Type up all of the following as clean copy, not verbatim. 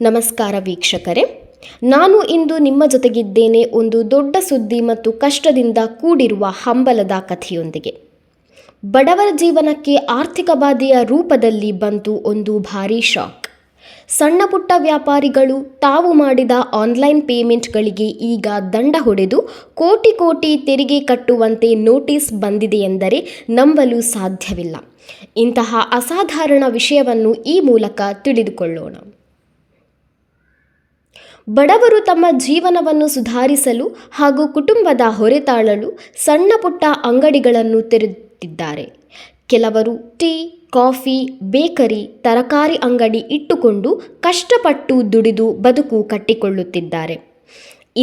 ನಮಸ್ಕಾರ ವೀಕ್ಷಕರೇ, ನಾನು ಇಂದು ನಿಮ್ಮ ಜೊತೆಗಿದ್ದೇನೆ ಒಂದು ದೊಡ್ಡ ಸುದ್ದಿ ಮತ್ತು ಕಷ್ಟದಿಂದ ಕೂಡಿರುವ ಹಂಬಲದ ಕಥೆಯೊಂದಿಗೆ. ಬಡವರ ಜೀವನಕ್ಕೆ ಆರ್ಥಿಕ ಬಾಧೆಯ ರೂಪದಲ್ಲಿ ಬಂತು ಒಂದು ಭಾರೀ ಶಾಕ್. ಸಣ್ಣ ಪುಟ್ಟ ವ್ಯಾಪಾರಿಗಳು ತಾವು ಮಾಡಿದ ಆನ್ಲೈನ್ ಪೇಮೆಂಟ್ಗಳಿಗೆ ಈಗ ದಂಡ ಹೊಡೆದು ಕೋಟಿ ಕೋಟಿ ತೆರಿಗೆ ಕಟ್ಟುವಂತೆ ನೋಟಿಸ್ ಬಂದಿದೆ ಎಂದರೆ ನಂಬಲು ಸಾಧ್ಯವಿಲ್ಲ. ಇಂತಹ ಅಸಾಧಾರಣ ವಿಷಯವನ್ನು ಈ ಮೂಲಕ ತಿಳಿದುಕೊಳ್ಳೋಣ. ಬಡವರು ತಮ್ಮ ಜೀವನವನ್ನು ಸುಧಾರಿಸಲು ಹಾಗೂ ಕುಟುಂಬದ ಹೊರೆತಾಳಲು ಸಣ್ಣ ಪುಟ್ಟ ಅಂಗಡಿಗಳನ್ನು ತೆರೆದಿದ್ದಾರೆ. ಕೆಲವರು ಟೀ, ಕಾಫಿ, ಬೇಕರಿ, ತರಕಾರಿ ಅಂಗಡಿ ಇಟ್ಟುಕೊಂಡು ಕಷ್ಟಪಟ್ಟು ದುಡಿದು ಬದುಕು ಕಟ್ಟಿಕೊಳ್ಳುತ್ತಿದ್ದಾರೆ.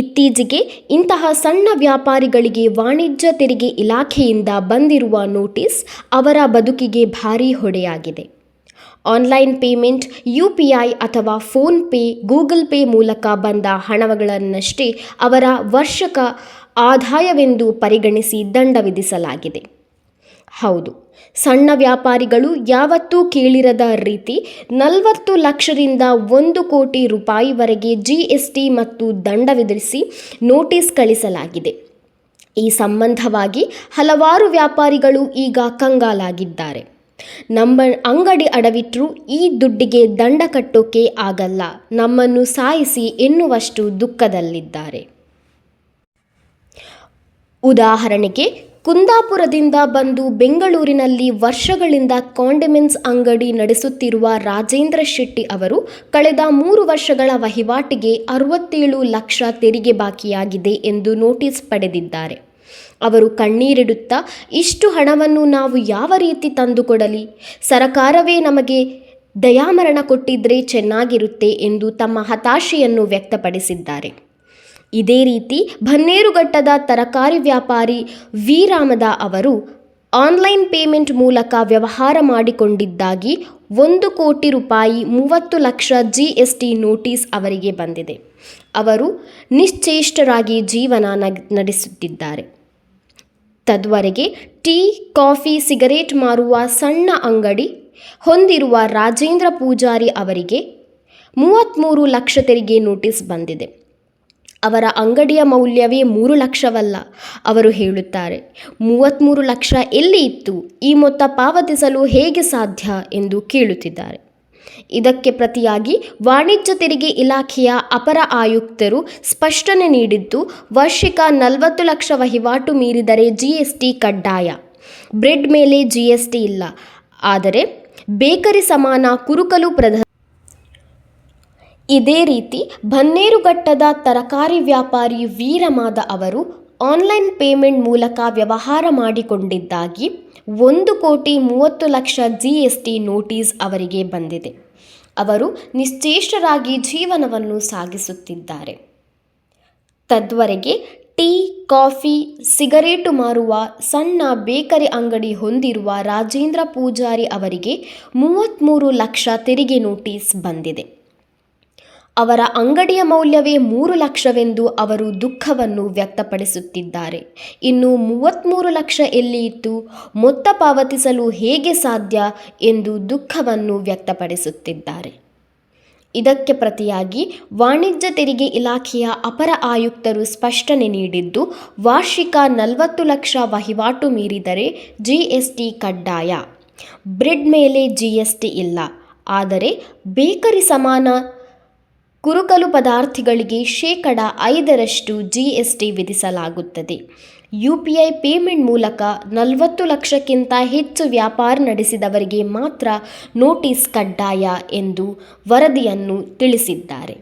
ಇತ್ತೀಚೆಗೆ ಇಂತಹ ಸಣ್ಣ ವ್ಯಾಪಾರಿಗಳಿಗೆ ವಾಣಿಜ್ಯ ತೆರಿಗೆ ಇಲಾಖೆಯಿಂದ ಬಂದಿರುವ ನೋಟಿಸ್ ಅವರ ಬದುಕಿಗೆ ಭಾರೀ ಹೊಡೆಯಾಗಿದೆ. ಆನ್ಲೈನ್ ಪೇಮೆಂಟ್, UPI ಅಥವಾ ಫೋನ್ಪೇ, ಗೂಗಲ್ ಪೇ ಮೂಲಕ ಬಂದ ಹಣಗಳನ್ನಷ್ಟೇ ಅವರ ವಾರ್ಷಿಕ ಆದಾಯವೆಂದು ಪರಿಗಣಿಸಿ ದಂಡ ವಿಧಿಸಲಾಗಿದೆ. ಹೌದು, ಸಣ್ಣ ವ್ಯಾಪಾರಿಗಳು ಯಾವತ್ತೂ ಕೇಳಿರದ ರೀತಿ 40 ಲಕ್ಷದಿಂದ 1 ಕೋಟಿ ರೂಪಾಯಿವರೆಗೆ GST ಮತ್ತು ದಂಡ ವಿಧಿಸಿ ನೋಟಿಸ್ ಕಳಿಸಲಾಗಿದೆ. ಈ ಸಂಬಂಧವಾಗಿ ಹಲವಾರು ವ್ಯಾಪಾರಿಗಳು ಈಗ ಕಂಗಾಲಾಗಿದ್ದಾರೆ. ನಮ್ಮ ಅಂಗಡಿ ಅಡವಿಟ್ರೂ ಈ ದುಡ್ಡಿಗೆ ದಂಡ ಕಟ್ಟೋಕೆ ಆಗಲ್ಲ, ನಮ್ಮನ್ನು ಸಾಯಿಸಿ ಎನ್ನುವಷ್ಟು ದುಃಖದಲ್ಲಿದ್ದಾರೆ. ಉದಾಹರಣೆಗೆ, ಕುಂದಾಪುರದಿಂದ ಬಂದು ಬೆಂಗಳೂರಿನಲ್ಲಿ ವರ್ಷಗಳಿಂದ ಕಾಂಡಿಮೆಂಟ್ಸ್ ಅಂಗಡಿ ನಡೆಸುತ್ತಿರುವ ರಾಜೇಂದ್ರ ಶೆಟ್ಟಿ ಅವರು ಕಳೆದ 3 ವರ್ಷಗಳ ವಹಿವಾಟಿಗೆ 67 ಲಕ್ಷ ತೆರಿಗೆ ಬಾಕಿಯಾಗಿದೆ ಎಂದು ನೋಟಿಸ್ ಪಡೆದಿದ್ದಾರೆ. ಅವರು ಕಣ್ಣೀರಿಡುತ್ತಾ, ಇಷ್ಟು ಹಣವನ್ನು ನಾವು ಯಾವ ರೀತಿ ತಂದುಕೊಡಲಿ? ಸರಕಾರವೇ ನಮಗೆ ದಯಾಮರಣ ಕೊಟ್ಟಿದ್ರೆ ಚೆನ್ನಾಗಿರುತ್ತೆ ಎಂದು ತಮ್ಮ ಹತಾಶೆಯನ್ನು ವ್ಯಕ್ತಪಡಿಸಿದ್ದಾರೆ. ಇದೇ ರೀತಿ ಬನ್ನೇರುಘಟ್ಟದ ತರಕಾರಿ ವ್ಯಾಪಾರಿ ವೀರಾಮದ ಅವರು ಆನ್ಲೈನ್ ಪೇಮೆಂಟ್ ಮೂಲಕ ವ್ಯವಹಾರ ಮಾಡಿಕೊಂಡಿದ್ದಾಗಿ 1 ಕೋಟಿ ರೂಪಾಯಿ 30 ಲಕ್ಷ GST ನೋಟಿಸ್ ಅವರಿಗೆ ಬಂದಿದೆ. ಅವರು ನಿಶ್ಚೇಷ್ಟರಾಗಿ ಜೀವನ ನಡೆಸುತ್ತಿದ್ದಾರೆ. ತದ್ವರೆಗೆ ಟೀ, ಕಾಫಿ, ಸಿಗರೇಟ್ ಮಾರುವ ಸಣ್ಣ ಅಂಗಡಿ ಹೊಂದಿರುವ ರಾಜೇಂದ್ರ ಪೂಜಾರಿ ಅವರಿಗೆ 33 ಲಕ್ಷ ತೆರಿಗೆ ನೋಟಿಸ್ ಬಂದಿದೆ. ಅವರ ಅಂಗಡಿಯ ಮೌಲ್ಯವೇ 3 ಲಕ್ಷವಲ್ಲ. ಅವರು ಹೇಳುತ್ತಾರೆ, 33 ಲಕ್ಷ ಎಲ್ಲಿ ಇತ್ತು? ಈ ಮೊತ್ತ ಪಾವತಿಸಲು ಹೇಗೆ ಸಾಧ್ಯ ಎಂದು ಕೇಳುತ್ತಿದ್ದಾರೆ. ಇದಕ್ಕೆ ಪ್ರತಿಯಾಗಿ ವಾಣಿಜ್ಯ ತೆರಿಗೆ ಇಲಾಖೆಯ ಅಪರ ಆಯುಕ್ತರು ಸ್ಪಷ್ಟನೆ ನೀಡಿದ್ದು, ವಾರ್ಷಿಕ 40 ಲಕ್ಷ ವಹಿವಾಟು ಮೀರಿದರೆ GST ಕಡ್ಡಾಯ. ಬ್ರೆಡ್ ಮೇಲೆ GST ಇಲ್ಲ, ಆದರೆ ಬೇಕರಿ ಸಮಾನ ಕುರುಕಲು ಇದೇ ರೀತಿ ಬನ್ನೇರುಘಟ್ಟದ ತರಕಾರಿ ವ್ಯಾಪಾರಿ ವೀರಮಾದ ಅವರು ಆನ್ಲೈನ್ ಪೇಮೆಂಟ್ ಮೂಲಕ ವ್ಯವಹಾರ ಮಾಡಿಕೊಂಡಿದ್ದಾಗಿ 1 ಕೋಟಿ 30 ಲಕ್ಷ GST ನೋಟಿಸ್ ಅವರಿಗೆ ಬಂದಿದೆ. ಅವರು ನಿಶ್ಚೇಷ್ಟರಾಗಿ ಜೀವನವನ್ನು ಸಾಗಿಸುತ್ತಿದ್ದಾರೆ. ತದ್ವರೆಗೆ ಟೀ, ಕಾಫಿ, ಸಿಗರೇಟು ಮಾರುವ ಸಣ್ಣ ಬೇಕರಿ ಅಂಗಡಿ ಹೊಂದಿರುವ ರಾಜೇಂದ್ರ ಪೂಜಾರಿ ಅವರಿಗೆ 33 ಲಕ್ಷ ತೆರಿಗೆ ನೋಟಿಸ್ ಬಂದಿದೆ. ಅವರ ಅಂಗಡಿಯ ಮೌಲ್ಯವೇ 3 ಲಕ್ಷವೆಂದು ಅವರು ದುಃಖವನ್ನು ವ್ಯಕ್ತಪಡಿಸುತ್ತಿದ್ದಾರೆ. ಇನ್ನು 33 ಲಕ್ಷ ಎಲ್ಲಿ ಇತ್ತು? ಮೊತ್ತ ಪಾವತಿಸಲು ಹೇಗೆ ಸಾಧ್ಯ ಎಂದು ದುಃಖವನ್ನು ವ್ಯಕ್ತಪಡಿಸುತ್ತಿದ್ದಾರೆ. ಇದಕ್ಕೆ ಪ್ರತಿಯಾಗಿ ವಾಣಿಜ್ಯ ತೆರಿಗೆ ಇಲಾಖೆಯ ಅಪರ ಆಯುಕ್ತರು ಸ್ಪಷ್ಟನೆ ನೀಡಿದ್ದು, ವಾರ್ಷಿಕ 40 ಲಕ್ಷ ವಹಿವಾಟು ಮೀರಿದರೆ GST ಕಡ್ಡಾಯ. ಬ್ರೆಡ್ ಮೇಲೆ GST ಇಲ್ಲ, ಆದರೆ ಬೇಕರಿ ಸಮಾನ ಕುರುಕಲು ಪದಾರ್ಥಗಳಿಗೆ 5% GST ವಿಧಿಸಲಾಗುತ್ತದೆ. UPI ಪೇಮೆಂಟ್ ಮೂಲಕ 40 ಲಕ್ಷಕ್ಕಿಂತ ಹೆಚ್ಚು ವ್ಯಾಪಾರ ನಡೆಸಿದವರಿಗೆ ಮಾತ್ರ ನೋಟಿಸ್ ಕಡ್ಡಾಯ ಎಂದು ವರದಿಯನ್ನು ತಿಳಿಸಿದ್ದಾರೆ.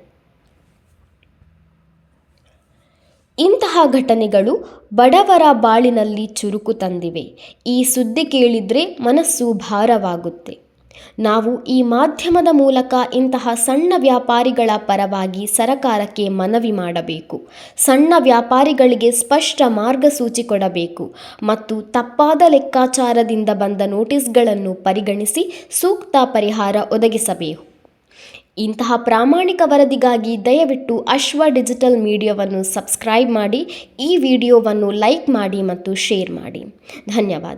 ಇಂತಹ ಘಟನೆಗಳು ಬಡವರ ಬಾಳಿನಲ್ಲಿ ಚುರುಕು ತಂದಿವೆ. ಈ ಸುದ್ದಿ ಕೇಳಿದ್ರೆ ಮನಸ್ಸು ಭಾರವಾಗುತ್ತೆ. ನಾವು ಈ ಮಾಧ್ಯಮದ ಮೂಲಕ ಇಂತಹ ಸಣ್ಣ ವ್ಯಾಪಾರಿಗಳ ಪರವಾಗಿ ಸರಕಾರಕ್ಕೆ ಮನವಿ ಮಾಡಬೇಕು. ಸಣ್ಣ ವ್ಯಾಪಾರಿಗಳಿಗೆ ಸ್ಪಷ್ಟ ಮಾರ್ಗಸೂಚಿ ಕೊಡಬೇಕು ಮತ್ತು ತಪ್ಪಾದ ಲೆಕ್ಕಾಚಾರದಿಂದ ಬಂದ ನೋಟಿಸ್ಗಳನ್ನು ಪರಿಗಣಿಸಿ ಸೂಕ್ತ ಪರಿಹಾರ ಒದಗಿಸಬೇಕು. ಇಂತಹ ಪ್ರಾಮಾಣಿಕ ವರದಿಗಾಗಿ ದಯವಿಟ್ಟು ಅಶ್ವ ಡಿಜಿಟಲ್ ಮೀಡಿಯಾವನ್ನು ಸಬ್ಸ್ಕ್ರೈಬ್ ಮಾಡಿ, ಈ ವಿಡಿಯೋವನ್ನು ಲೈಕ್ ಮಾಡಿ ಮತ್ತು ಶೇರ್ ಮಾಡಿ. ಧನ್ಯವಾದ.